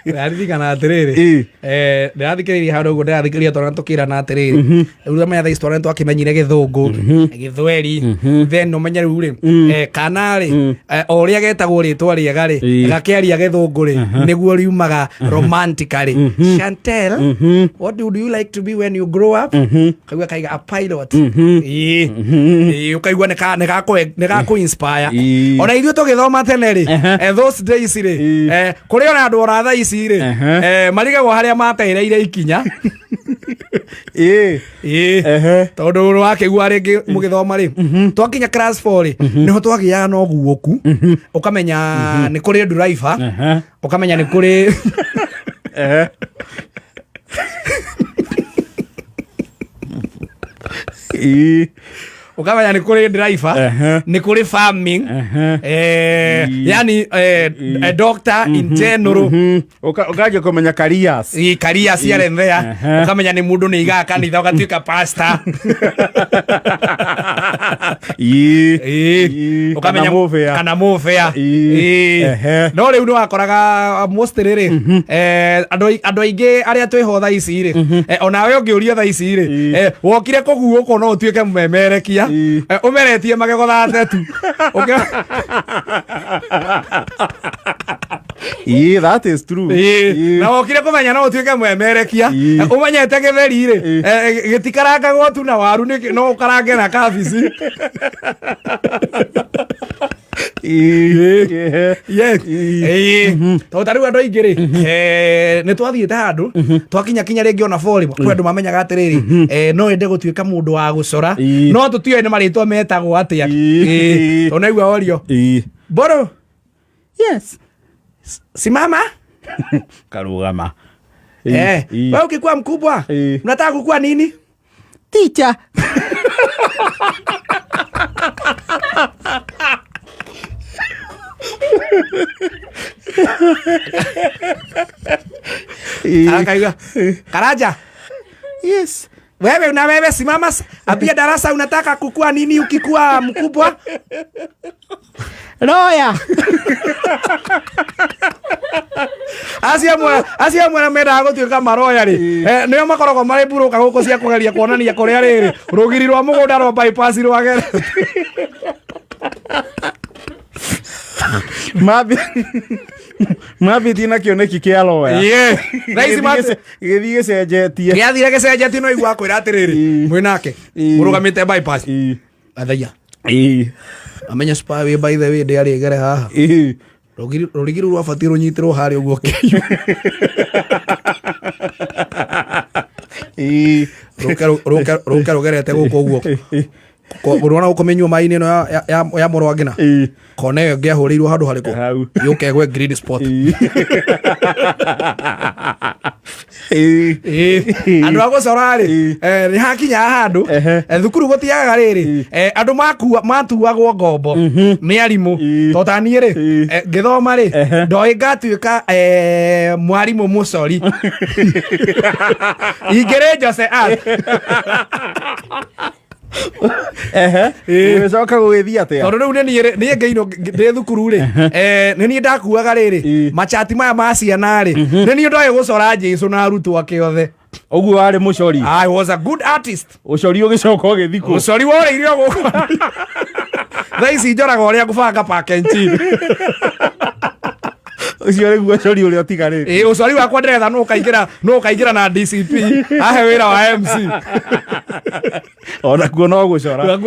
Ndirathikana atiriri ndirathikiriria handu guo ndirathikiriria twana tukirana atiriri riu menya thaa ici twana twakimenyire githungu githweri then umenye riu ri kana ri oria getagwo ritwa riega ri gakiaria githungu ri niguo riumaga romantically. Chantel, what would you like to be when you grow up? Kaigua kaiga a pilot. Ukaigua nega ku inspire. Ona ithuĩ tũgĩthoma tene ri those days ri kũrĩ ona andũ ora thaa ici ri marigagwo harĩa matereire ikinya tondũ wakĩigua rĩngĩ mũgĩthoma ri twakinya class 4 ri nĩho twagĩaga na ũguũku ũkamenya nĩ kũrĩ driver ũkamenya nĩ kũrĩ ukamenya nĩ kũrĩ driver nĩ kũrĩ farming yani doctor in general ukaje kumenya careers ciarĩ there ukamenya nĩ mũndũ nĩ igaga kanitha ũgatuĩka pastor ukamenya kana mũbĩa no rĩu nĩ wakoraga most rĩrĩ andũ aingĩ arĩa twĩho thaa ici rĩ onawe ũngĩũria thaa ici rĩ wokire kũguũkwo no ũtuĩke mũmemerekia umeretie magego thatetu that is true na wokire kumenya no utuike mwemerekia umenyete githeri ri gitikarangagwo tu na waru no ukarange na kabici tariu andu aingi ri ni twathiite handu twakinya ringi ona bori kwi andu mamenyaga atiriri no ende gutuika mundu wa gucora no tutioe ni maritwa metagwo atia onaigua orio Boro. Yes. Simama. Karugama. Wewe ukikuwa mkubwa unataka kukua nini? Teacher. Akaiga. Karaja. Yes. Wewe simama, apia darasa unataka kukua nini ukikuwa mkubwa? Lawyer. Acia mwana menda gutuika maroya ri nio makoragwo mari buruka guku cia kugeria kuonania kuria riri rugiri rwa mugunda rwa bypass rwagere Mabi tina kioneki kia lawyer. Raisi githige cenjetie. Giathire gecenjetie no igwa kwira atiriri mwinake murugamite bypass athaia amenya spa we by the way ndi ari gere haha rugiri rwa bati runyitirwo hari uguo kiyu ruka rugerete guku uguo urona ukomenywa maini no ya morwagina kone yo ngiahuriirwo handu hariko yukegwe green spot andu agocora ri ni hakinya handu thukuru gutiaga riri andu matuagwo ngombo ni arimu totani ri ngithoma ri ndoi ngatuika mwarimu mucori ingire Jose Umecoka gugithia atia tondu riu ni ngeino ndi thukuru ri ni ni ndakuaga riri machati maya ma ciana ri ni ni ndoe gucora Jesu na arutwo ake othe uguo wari mucori. I was a good artist. Ucori ugicoka ugithiko ucori woreire guku thaisi njoraga uria ngubanga pakenji ucio riguo ucori uria utigarite ucori wakwa nderetha no ukaingira na DCP ahe wira wa MC ona kuo no gucora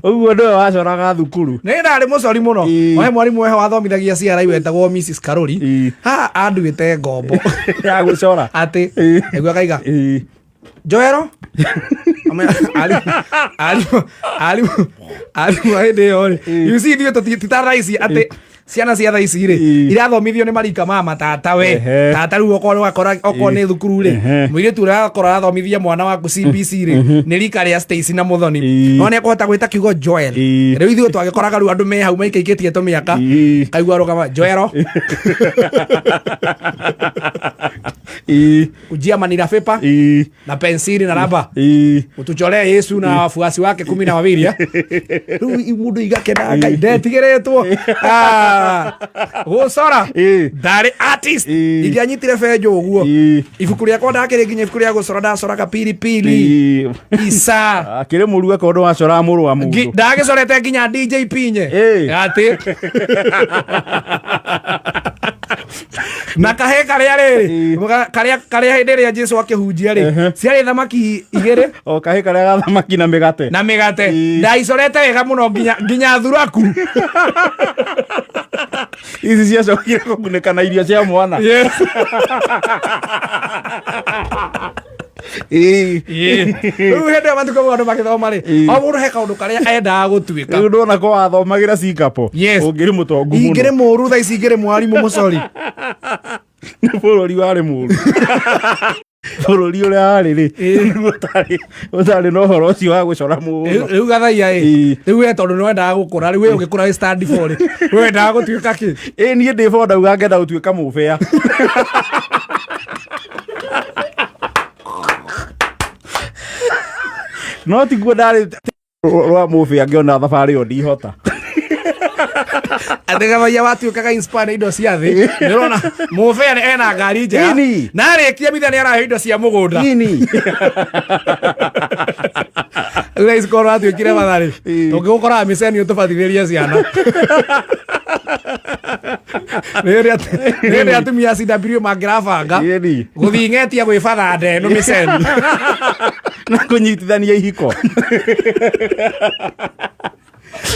uguo ndo wacoraga thukuru ni ndari mucori muno ohe mwarimu wehe wathomithagia ciara iwetagwo Mrs Karori ha anduite ngombo ya gucora ati egwa kaiga Joero ali hende yore you see dio titaraisi ate ciana cia thaa ici rĩ irathomithio nĩ marika ma matata we tata rĩu okorwo nĩ thukuru rĩ mũirĩtu ũrĩa akorwo arathomithia mwana waku CBC rĩ nĩ rika rĩa Stacy na Muthoni no nĩ ekũhota gwĩta kiugo Joel rĩu ithuĩ twagĩkoraga rĩu andũ me hau maikaikĩtie tũmĩaka kaigua rũgama Joero ujia manira pepa na pensili na raba utuchole Yesu na wafuasi wake 12 rĩu mundu igakena Ngai ndetigeretwo gũcora ndarĩ artist ingĩanyitire benjo ũguo ibuku rĩakwa ndakĩrĩ nginya ibuku rĩa gũcora ndacoraga pilipili isa akĩrĩ mũru akondo wacora mũrũ wa mũndũ ndagĩcorete nginya DJ Pinye atĩ na kahe karĩa rĩrĩ karĩa hĩndĩ ĩrĩa Jesũ akĩhunjia rĩ ciarĩ thamaki igĩrĩ o kahe karĩa thamaki na mĩgate ndaicorete wega mũno nginya thuraku ici ciacokire kũgunĩka na irio cia mwana rĩu hĩndĩ ĩyo matukũ andũ magĩthoma rĩ o mũndũ he kaũndũ karĩa endaga gũtuĩka rĩu ndona ko wathomagĩra Singapore ũngĩrĩ mũtongu mũno ingĩrĩ mũru thaa ici ingĩrĩ mwarimũ mũcori bũrũri warĩ mũru bũrũri ũrĩa warĩ rĩ ũtarĩ na ũhoro ũcio wa gũcora mũno rĩu gathaia rĩu we tondũ nĩwendaga gũkũra rĩu we ũgĩkũra wĩ stand for rĩ wendaga gũtuĩka kĩ niĩ ndĩ bo ndauga ngenda gũtuĩka mũbĩa no tiguo ndarĩ rwa mũbĩa ngĩona thabarĩ ĩyo ndihota atĩgathaia watuĩkaga inspire indo cia thĩ nĩũrona mũbĩa ena ngari njega na arĩkia mitha nĩ arahe indo cia mũgũnda rĩu ici korwo atuĩkire matharĩ tũngĩgũkoraga mĩceni ũtũbatithĩrie ciana nĩrĩ atumia CW mangĩrabanga gũthing'etia gwĩbatha ndeno mĩceni na kũnyitithania ihiko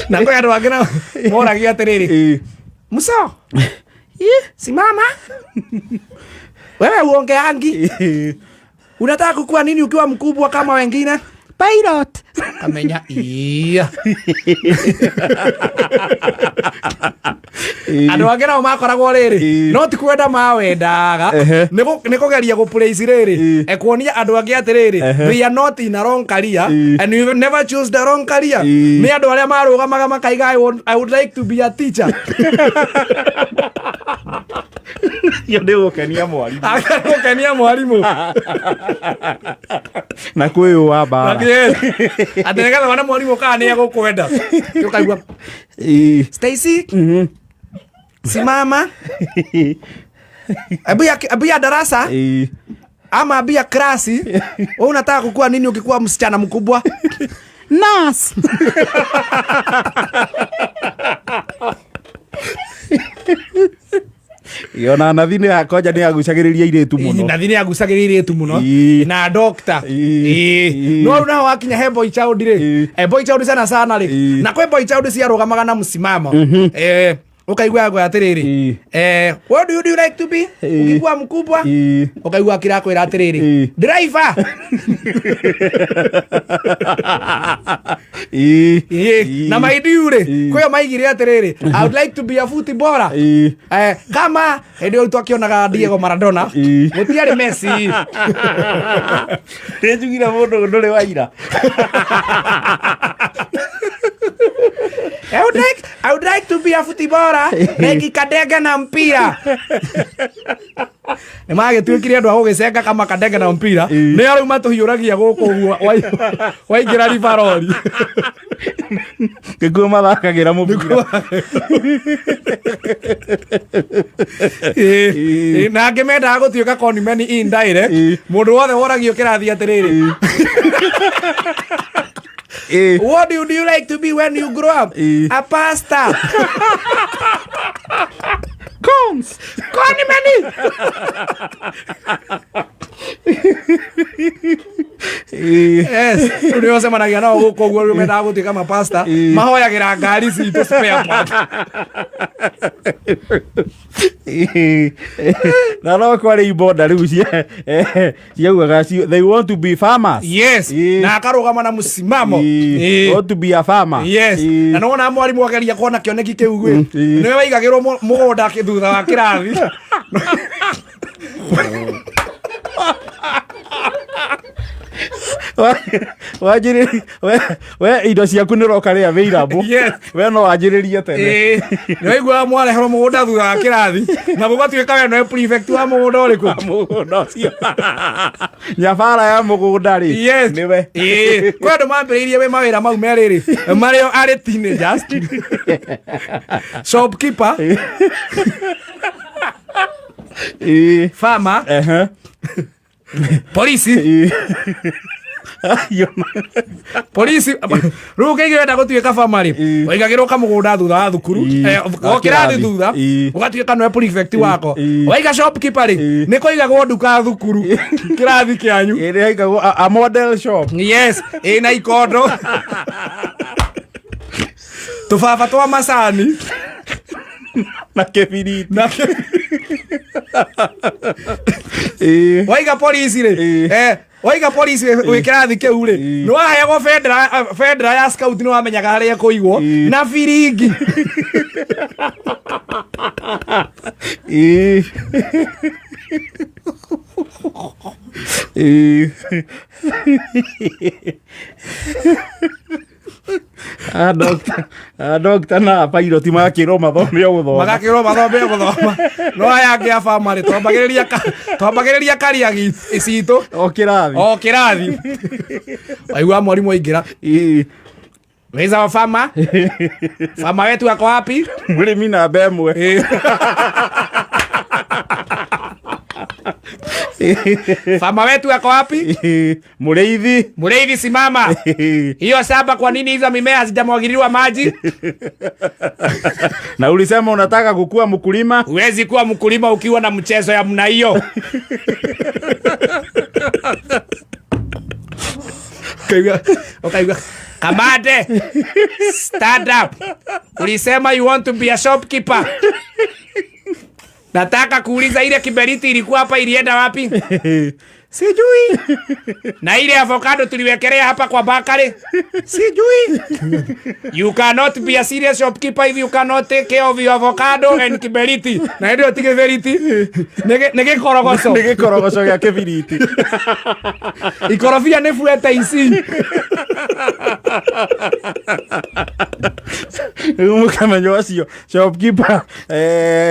na kwa andũ angĩ moragia atĩrĩrĩ Musa simama wewe uongeangi unataka kukua nini ukiwa mkubwa kama wengine pilot amenya andũ angĩ nao makoragwo rĩrĩ no ti kwenda mawendaga nĩ kũgeria gũplace rĩrĩ ekuonia andũ angĩ atĩrĩrĩ they are not in a wrong career and you never choose the wrong career nĩ andũ arĩa marũgamaga makaiga I would like to be a teacher yo ndĩgũkenia mwarimũ na kwĩ wa bara atĩ nĩgetha wana mwarimũ kana nĩ egũkwenda ũkaigua Stacy simama abia darasa ama abia klasi wewe unataka kukua nini ukikuwa msichana mkubwa nurse yona nathi nĩ akonja nĩ agucagĩrĩria irĩtu mũno nathi nĩ agucagĩrĩria irĩtu mũno na doctor no na wakinya he boy child rĩ boy child sana rĩ na kwĩ boy child ciarũgamaga na msimamo ukaigua kwa atĩrĩrĩ what do you like to be ukikuwa mkubwa ukaigua kirakwĩra atĩrĩrĩ driver na maidiu rĩ kwĩyo maigire atĩrĩrĩ I would like to be a footballer kama ndio twakionaga Diego Maradona gũtiarĩ Messi njugire mũndũ ndũrĩ waira I would like to be a footballer like Kadenge na mpira nĩ magĩtuĩkire andũ a gũgĩcenga kama Kadenge na mpira nĩ arĩa matũhiũragia gũkũ ũguo waingĩra ribarori ngĩkuo mathakagĩra mũbira na ngĩmendaga gũtuĩka conman indirect mũndũ wothe woragio kĩrathi atĩrĩrĩ what do you like to be when you grow up? A pastor. Combs. Conman. Yes. Ndio sema nagia nao gũkũ ũguo rĩu mendaga gũtuĩka mapasta mahoyagĩra ngari citũ spare part Na no kwari iboda riu ciaugaga they want to be farmers. Yes. Na akarugama na musimamo. Want to be a farmer. Yes. Na no na mwarimu ageria kuona kioneki kiu gwe. Niwe waigagirwo mugunda thutha wa kirathi. we indo ciaku nä roka rä a wä irambo we no wanjä rie tene nä waigua mwareherwo må gå nda thutha wa kä rathi na må gatuä ka we noe prefect wa må gå nda å rä kå må gå nda å cio nyabara ya må gå nda rä nä we kwä andå mambä rä irie wä mawä ra mau merä rä marä o arä teenagers shopkeeper farmer polisi polisi rä kä wenda gå tuä ka bamari waigagä rwo kamå gå nda thutha wa thukuru kä rathi thutha å gatuä ka noe prefect wako waiga shopkeeper rä nä kå igagwo nduka thukuru kä rathi kä anyu ä aigagwo a model shop. Yes ä na ikondo tå baba twa macani na kebiriti waiga polisi rä waiga polisi wä kä rathi kä u rä nä waheagwo bendera ya scout nä wamenyaga harä a kå igwo na biringi Doctor na pilot magakĩrwo mathome o gũthoma no aya angĩ a bamari twambagĩrĩria karia citũ o kĩrathi waigua mwarimũ aingĩra where's our farmer farmer wetu ako wapi mũrĩmi namba ĩmwe Fama wetu ako wapi? Muriithi simama. Hiyo shamba kwa nini hizo mimea hazijamwagiliwa maji? Na ulisema unataka kukua mkulima? Huwezi kuwa mkulima ukiwa na mchezo ya mna hiyo. Okay. Kamade. Stand up. Ulisema you want to be a shopkeeper. Nataka kuuliza ile kiberiti ilikuwa hapa ilienda wapi? Sijui. Na ile avocado tuliwekelea hapa kwa bakari? Sijui. You cannot be a serious shopkeeper if you cannot take care of your avocado and kiberiti. Na ndio kiberiti. Nege korogoso. Nege korogoso ya kiberiti. Ikorofia nefueta isi. Mukamenyo acio shopkeeper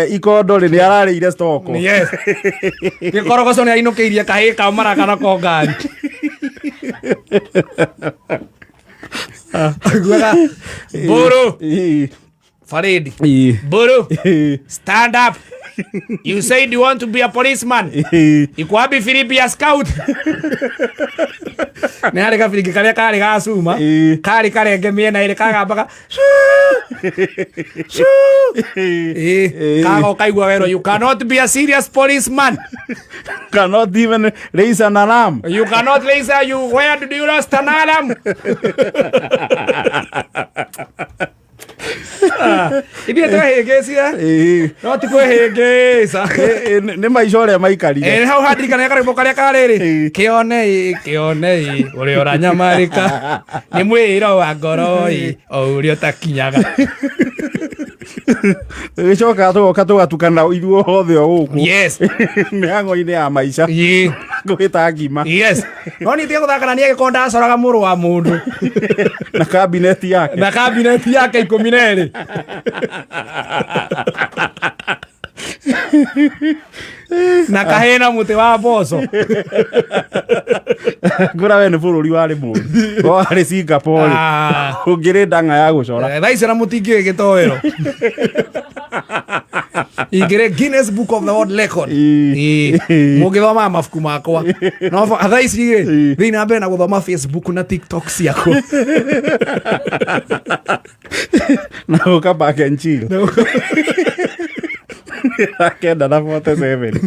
ikondo ri ni ararĩire stoko. Yes. Gikorogoco ni ainũkĩirie kahĩ ka maraka na kongari. Boro. Faredi. Boro. Stand up. You said you want to be a policeman. Ikwabi Philip ya scout. Ni hari ka Philip kare kare ga suma. Kare kare ngemie na ile kaga baka. Kago kaigwa wero you cannot be a serious policeman. Cannot even raise an alarm. You cannot raise where did you lost an alarm? Idia twahĩngĩcia no ti kwĩhĩngĩca nĩ maica ũrĩa maikarire hau handirikana karĩmbo karĩa karĩrĩ kĩonei ũrĩa ũranyamarĩka nĩ mwĩro wa ngoro o ũrĩa ũtakinyaga gĩcoka tũgoka tũgatukana ithuĩ othe o gũkũ yes mĩhang'o-inĩ ya maica ngũgĩta ngima yes no nĩ tiga gũthakana nĩ agĩkorwo ndacoraga mũrũ wa mũndũ na kabineti yake 12 na kahena mũtĩ wa mboco ngũra we nĩ bũrũri warĩ mũũru warĩ Singapore ũngĩrĩ ndang'a ya gũcora thaa ici na mũtingĩrĩ gĩtoero ingĩrĩ Guinness Book of the World Record mũngĩthoma mabuku makwa no thaa ici thiĩ na mbere na gũthoma Facebook na TikTok ciakwa na ũka back and chill. Kenda na 47.